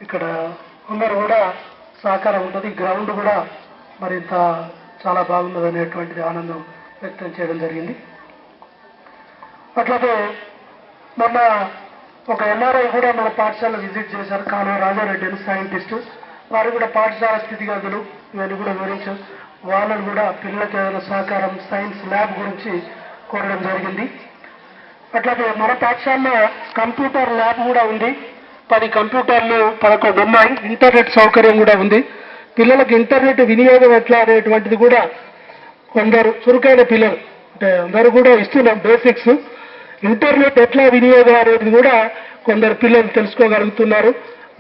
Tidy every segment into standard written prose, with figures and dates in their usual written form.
ఇక్కడ అందరూ కూడా సహకారం ఉంటుంది. గ్రౌండ్ కూడా మరింత చాలా బాగున్నది అనేటువంటిది ఆనందం వ్యక్తం చేయడం జరిగింది. అట్లాగే మొన్న ఒక ఎన్ఆర్ఐ కూడా మన పాఠశాల విజిట్ చేశారు. కాలువ రాజారెడ్డి అని సైంటిస్టు. వారు కూడా పాఠశాల స్థితిగతులు ఇవన్నీ కూడా వివరించారు. వాళ్ళని కూడా పిల్లలకి ఏదైనా సహకారం సైన్స్ ల్యాబ్ గురించి కోరడం జరిగింది. అట్లాగే మన పాఠశాలలో కంప్యూటర్ ల్యాబ్ కూడా ఉంది. 10 కంప్యూటర్లు 11 ఉన్నాయి. ఇంటర్నెట్ సౌకర్యం కూడా ఉంది. పిల్లలకు ఇంటర్నెట్ వినియోగం ఎట్లా అనేటువంటిది కూడా కొందరు చురుకైన పిల్లలు అంటే అందరూ కూడా ఇస్తున్నాం బేసిక్స్. ఇంటర్నెట్ ఎట్లా వినియోగం అనేది కూడా కొందరు పిల్లలు తెలుసుకోగలుగుతున్నారు.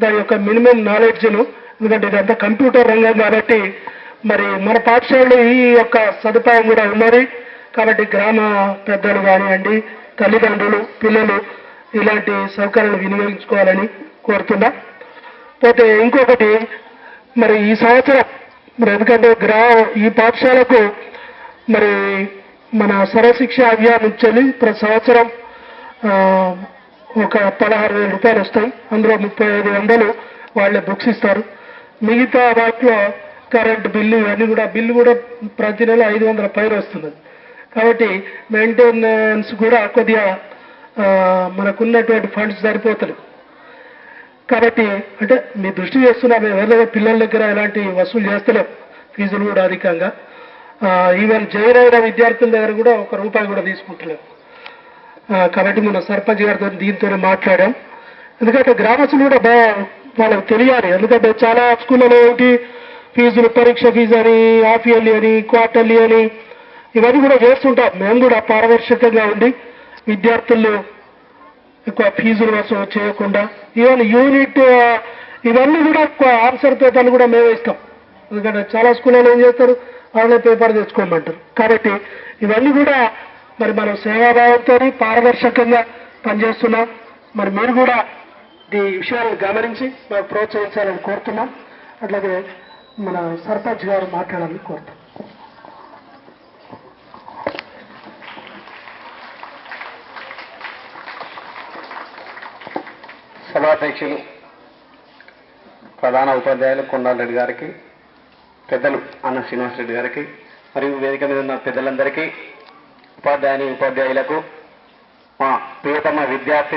దాని యొక్క మినిమం నాలెడ్జ్ను, ఎందుకంటే ఇదంతా కంప్యూటర్ రంగం కాబట్టి మరి మన పాఠశాలలో ఈ యొక్క సదుపాయం కూడా ఉన్నది. కాబట్టి గ్రామ పెద్దలు కానివ్వండి, తల్లిదండ్రులు, పిల్లలు ఇలాంటి సౌకర్యాలు వినియోగించుకోవాలని కోరుతున్నా. పోతే ఇంకొకటి మరి ఈ సంవత్సరం మరి ఎందుకంటే ఈ పాఠశాలకు మరి మన సర్వశిక్ష అభియాన్ నుంచి ప్రతి సంవత్సరం ఒక 16,000 రూపాయలు వస్తాయి. అందులో 3500 వాళ్ళే బుక్స్ ఇస్తారు. మిగతా వాటిలో కరెంట్ బిల్లు ఇవన్నీ కూడా బిల్లు కూడా ప్రతి నెల 500 పైన వస్తుంది. కాబట్టి మెయింటెనెన్స్ కూడా కొద్దిగా మనకున్నటువంటి ఫండ్స్ సరిపోతలేదు. కాబట్టి అంటే మీ దృష్టి చేస్తున్నా మేము ఎవరి పిల్లల దగ్గర ఎలాంటి వసూలు చేస్తలేం. ఫీజులు కూడా అధికంగా ఈవెన్ జాయిన్ అయిన విద్యార్థుల దగ్గర కూడా ₹1 కూడా తీసుకుంటలేం. కాబట్టి మన సర్పంచ్ గారితో దీంతో మాట్లాడాం. ఎందుకంటే గ్రామస్తులు కూడా వాళ్ళకి తెలియాలి. ఎందుకంటే చాలా స్కూళ్ళలో ఏంటి ఫీజులు పరీక్ష ఫీజు అని, హాఫ్ ఇయర్లీ అని, క్వార్టర్లీ అని ఇవన్నీ కూడా చేస్తుంటాం. మేము కూడా పారదర్శకంగా ఉండి విద్యార్థులు ఎక్కువ ఫీజులు వసూలు చేయకుండా ఈవెన్ యూనిట్ ఇవన్నీ కూడా ఆన్సర్ పేపర్లు కూడా మేమే ఇస్తాం. ఎందుకంటే చాలా స్కూళ్ళలో ఏం చేస్తారు, వాళ్ళే పేపర్ తెచ్చుకోమంటారు. కాబట్టి ఇవన్నీ కూడా మరి మనం సేవాభావంతో పారదర్శకంగా పనిచేస్తున్నాం. మరి మీరు కూడా ఈ విషయాలను గమనించి మాకు ప్రోత్సహించాలని కోరుతున్నాం. అట్లాగే మన సర్పంచ్ గారు మాట్లాడాలని కోరుతాం. సభాధ్యక్షులు ప్రధాన ఉపాధ్యాయులు కొండారెడ్డి గారికి, పెద్దలు అన్న శ్రీనివాసరెడ్డి గారికి, మరియు వేదిక మీద ఉన్న పెద్దలందరికీ, ఉపాధ్యాయులకు, మా ప్రియతమ విద్యార్థి